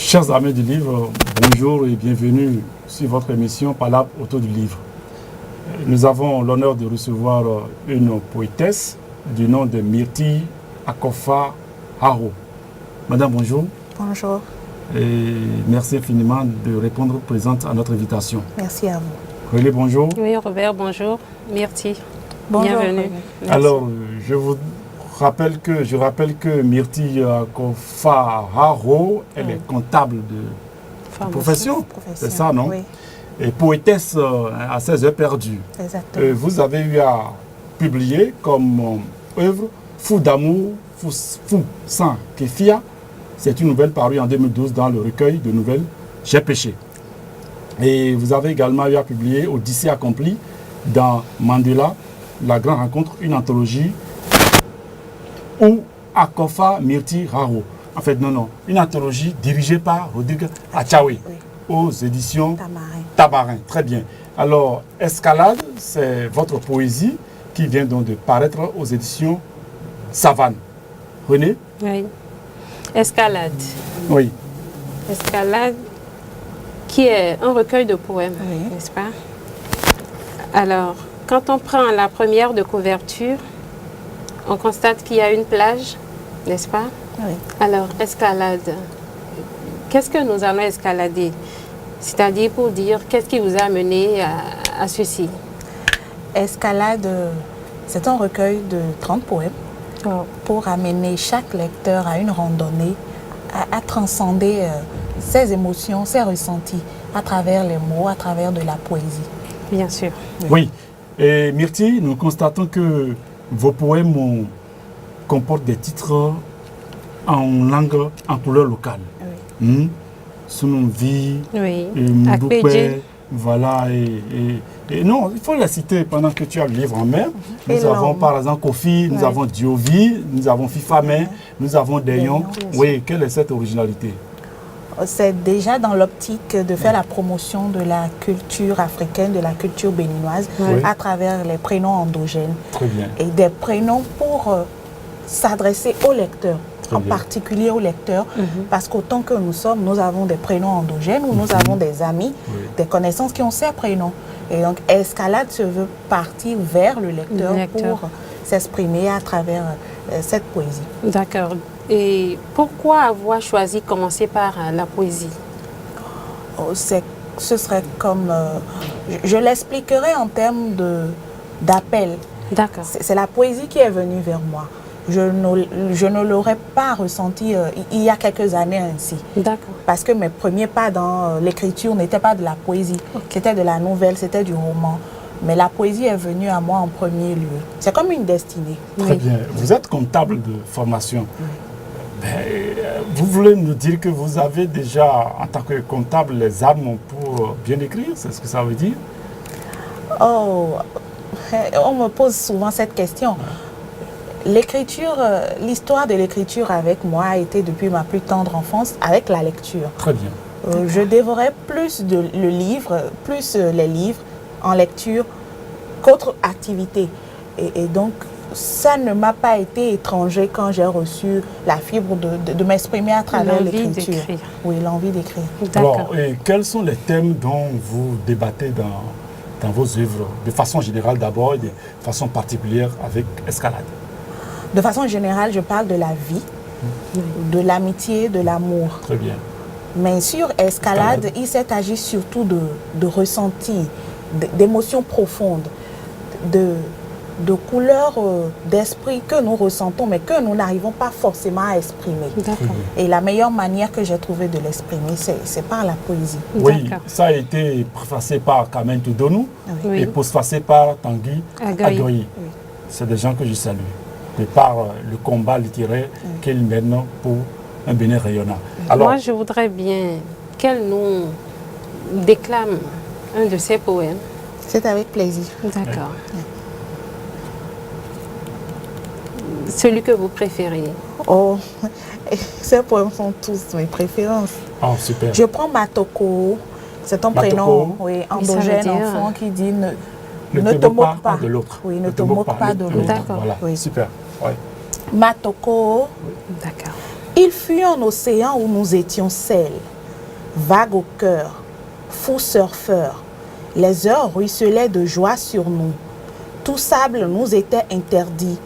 Chers amis du livre, bonjour et bienvenue sur votre émission Palabre autour du livre. Nous avons l'honneur de recevoir une poétesse du nom de Myrtille Akofa Haro. Madame, bonjour. Bonjour. Et merci infiniment de répondre présente à notre invitation. Merci à vous. Relais, bonjour. Oui, Robert, bonjour. Myrtille, Bonjour. bienvenue. Merci. Alors, je rappelle que Myrtille Akofa Haro, elle est comptable de profession. C'est ça, non? Oui, Et poétesse à ses heures perdues. exactement. Vous avez eu à publier comme œuvre Fou d'amour, Fou sans Kéfia. C'est une nouvelle parue en 2012 dans le recueil de nouvelles J'ai péché. Et vous avez également eu à publier Odyssée accomplie dans Mandela, la grande rencontre, une anthologie ou Akofa Myrtille Haro. En fait, non, une anthologie dirigée par Rodrigue Achawe aux éditions Tamarin. Très bien. Alors, Escalade, c'est votre poésie qui vient donc de paraître aux éditions Savane. René? Oui. Escalade. Oui. Escalade, qui est un recueil de poèmes, Oui. n'est-ce pas? Alors, quand on prend la première de couverture, on constate qu'il y a une plage, n'est-ce pas? Oui. Alors, escalade. Qu'est-ce que nous allons escalader? C'est-à-dire pour dire qu'est-ce qui vous a amené à ceci? Escalade, c'est un recueil de 30 poèmes pour amener chaque lecteur à une randonnée, à transcender ses émotions, ses ressentis à travers les mots, à travers de la poésie. Bien sûr. Oui. Et Myrtille, nous constatons que vos poèmes comportent des titres en langue, en couleur locale. Oui. Sunumvi, Oui. Moudoupé, voilà. Et non, il faut les citer pendant que tu as le livre en main. Nous Et avons l'homme. par exemple Kofi, nous Oui. avons Diovi, nous avons Fifame, nous avons Dayon. Dayon, bien Oui, quelle est cette originalité? C'est déjà dans l'optique de faire la promotion de la culture africaine, de la culture béninoise, Oui. à travers les prénoms endogènes. Très bien. Et des prénoms pour s'adresser aux lecteurs, Très en bien. particulier aux lecteurs, parce qu'autant que nous sommes, nous avons des prénoms endogènes ou nous avons des amis, Oui. des connaissances qui ont ces prénoms. Et donc, Escalade se veut partir vers le lecteur, pour s'exprimer à travers cette poésie. D'accord. Et pourquoi avoir choisi de commencer par la poésie? Ce serait comme... je l'expliquerai en termes d'appel. D'accord. C'est la poésie qui est venue vers moi. Je ne l'aurais pas ressenti il y a quelques années ainsi. D'accord. Parce que mes premiers pas dans l'écriture n'étaient pas de la poésie. C'était de la nouvelle, c'était du roman. Mais la poésie est venue à moi en premier lieu. C'est comme une destinée. Très bien. Vous êtes comptable de formation. Ben, vous voulez nous dire que vous avez déjà, en tant que comptable, les armes pour bien écrire? C'est ce que ça veut dire? Oh, on me pose souvent cette question. L'écriture, l'histoire de l'écriture avec moi a été depuis ma plus tendre enfance avec la lecture. Très bien. Je dévorais plus les livres en lecture qu'autre activité. Et donc, ça ne m'a pas été étranger quand j'ai reçu la fibre de m'exprimer à travers l'écriture. Oui, l'envie d'écrire. Alors, et quels sont les thèmes dont vous débattez dans vos œuvres, de façon générale d'abord et de façon particulière avec Escalade? De façon générale, je parle de la vie, de l'amitié, de l'amour. Très bien. Mais sur Escalade, il s'est agi surtout de ressentis, d'émotions profondes, de couleurs d'esprit que nous ressentons, mais que nous n'arrivons pas forcément à exprimer. Et la meilleure manière que j'ai trouvé de l'exprimer, c'est par la poésie. Oui, ça a été préfacé par Carmen Toudonou et postfacé par Tanguy Agoyi. Oui. C'est des gens que je salue, de par le combat littéraire qu'ils mènent pour un Bénin rayonnant. Alors, moi, je voudrais bien qu'elle nous déclame un de ses poèmes. C'est avec plaisir. D'accord. Celui que vous préférez. Oh, ces poèmes sont tous mes préférences. Oh, super. Je prends Matoko, c'est un prénom endogène enfant qui dit ne te moque pas de l'autre. Oui, ne te moque pas de l'autre. D'accord. Voilà, oui. Super. Ouais. Matoko, D'accord. il fut un océan où nous étions sels. vague au cœur, fou surfeur. Les heures ruisselaient de joie sur nous. Tout sable nous était interdit,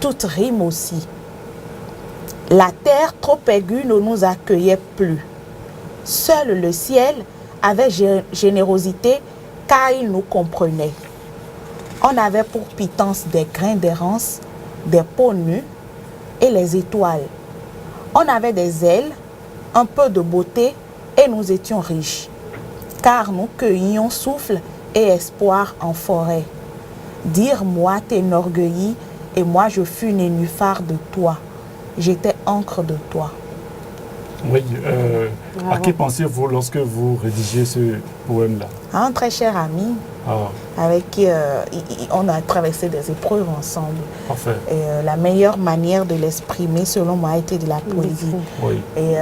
toute rime aussi. La terre trop aiguë ne nous accueillait plus. Seul le ciel avait générosité car il nous comprenait. On avait pour pitance des grains d'errance, des peaux nues et les étoiles. On avait des ailes, un peu de beauté et nous étions riches. Car nous cueillions souffle et espoir en forêt. Dire-moi t'enorgueillis et moi je fus nénuphar de toi. J'étais encre de toi. Oui, à qui pensez-vous lorsque vous rédigez ce poème-là? Un très cher ami avec qui on a traversé des épreuves ensemble. Parfait. Et la meilleure manière de l'exprimer, selon moi, a été de la poésie. Oui. Et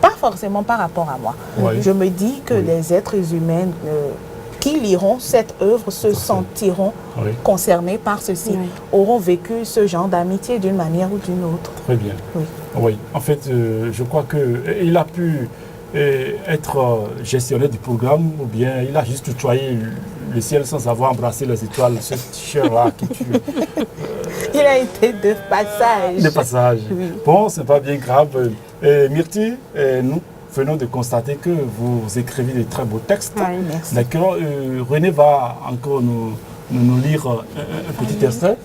pas forcément par rapport à moi. Oui. Je me dis que les êtres humains qui liront cette œuvre se sentiront concernés par ceci, auront vécu ce genre d'amitié d'une manière ou d'une autre. Très bien. Oui. Oui, en fait, je crois qu'il a pu être gestionnaire du programme ou bien il a juste tutoyé le ciel sans avoir embrassé les étoiles, ce cher-là qui tue. Il a été de passage. De passage. Oui. Bon, c'est pas bien grave. Myrtille, nous venons de constater que vous écrivez de très beaux textes. Oui, merci. D'accord. René va encore nous lire un petit extrait.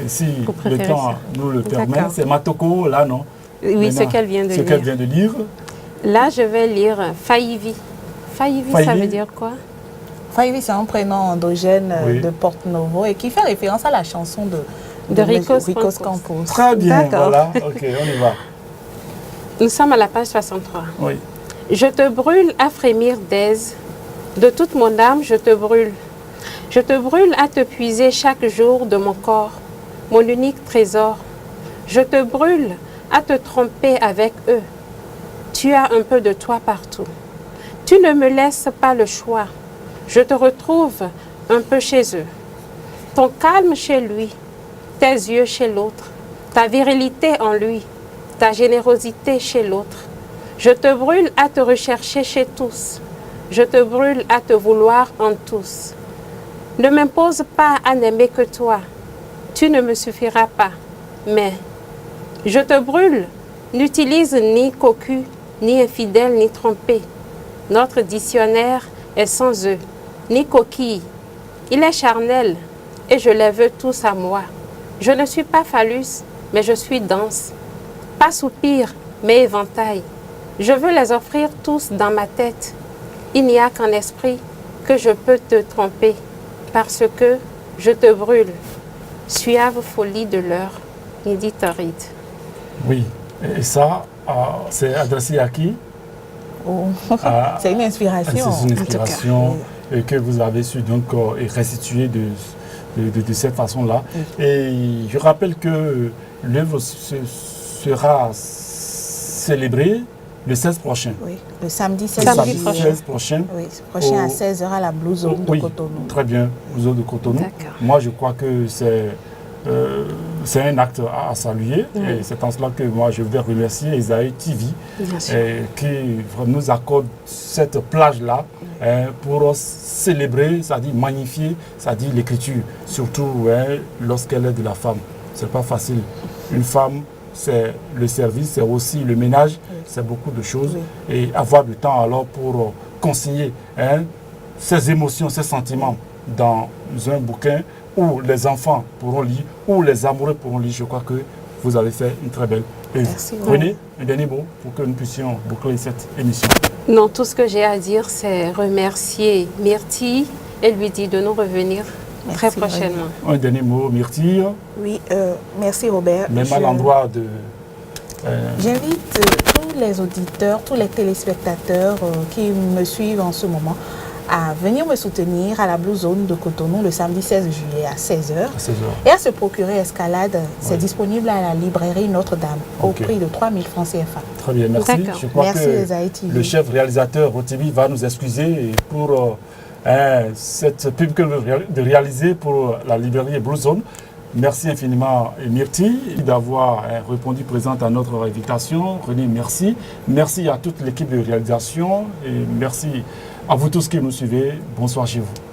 Et si le temps nous le permet, c'est Matoko, là, non? Oui, maintenant, ce qu'elle vient de lire. Ce qu'elle vient de lire. Là, je vais lire Faïvi. Faïvi, ça veut dire quoi? Faïvi, c'est un prénom endogène de Porto-Novo et qui fait référence à la chanson de Ricos Campos. Très bien, voilà. Ok, on y va. Nous sommes à la page 63. Oui. Je te brûle à frémir d'aise. De toute mon âme, je te brûle. Je te brûle à te puiser chaque jour de mon corps, mon unique trésor. Je te brûle à te tromper avec eux. Tu as un peu de toi partout. Tu ne me laisses pas le choix. Je te retrouve un peu chez eux. Ton calme chez lui, tes yeux chez l'autre, ta virilité en lui, ta générosité chez l'autre. Je te brûle à te rechercher chez tous. Je te brûle à te vouloir en tous. Ne m'impose pas à n'aimer que toi. Tu ne me suffiras pas. Mais je te brûle, n'utilise ni cocu, ni infidèle, ni trompé. Notre dictionnaire est sans eux, ni coquille. Il est charnel, et je les veux tous à moi. Je ne suis pas phallus, mais je suis dense. Pas soupir, mais éventail. Je veux les offrir tous dans ma tête. Il n'y a qu'en esprit que je peux te tromper, parce que je te brûle. Suave folie de l'heure, midi torride. Oui, et ça, c'est adressé à qui? C'est une inspiration. C'est une inspiration que vous avez su donc restituer de cette façon-là. Et je rappelle que l'œuvre sera célébrée le 16 prochain. Oui, le samedi 16 prochain. Oui, prochain à 16h à la Blue Zone de Cotonou. Très bien, Blue Zone de Cotonou. Moi, je crois que c'est un acte à saluer. Et c'est en cela que moi, je vais remercier Esaïe TV qui nous accorde cette plage-là pour célébrer, c'est-à-dire magnifier, c'est-à-dire l'écriture, surtout lorsqu'elle est de la femme. Ce n'est pas facile. Une femme, c'est le service, c'est aussi le ménage, c'est beaucoup de choses. Et avoir du temps alors pour consigner ses émotions, ses sentiments dans un bouquin où les enfants pourront lire, où les amoureux pourront lire, je crois que vous avez fait une très belle œuvre. René, un dernier mot pour que nous puissions boucler cette émission. Non, tout ce que j'ai à dire, c'est remercier Myrtille et lui dire de nous revenir très prochainement. Un dernier mot, Myrtille. Oui, merci Robert. Même à l'endroit de... J'invite tous les auditeurs, tous les téléspectateurs qui me suivent en ce moment à venir me soutenir à la Blue Zone de Cotonou le samedi 16 juillet à 16h. Et à se procurer Escalade. C'est disponible à la librairie Notre-Dame au prix de 3 000 francs CFA. Très bien, merci. Je crois que le chef réalisateur Rotimi va nous excuser pour cette pub que nous de réaliser pour la librairie Blue Zone. Merci infiniment, Myrti, d'avoir répondu présente à notre invitation. René, merci. Merci à toute l'équipe de réalisation et merci à vous tous qui nous suivez. Bonsoir chez vous.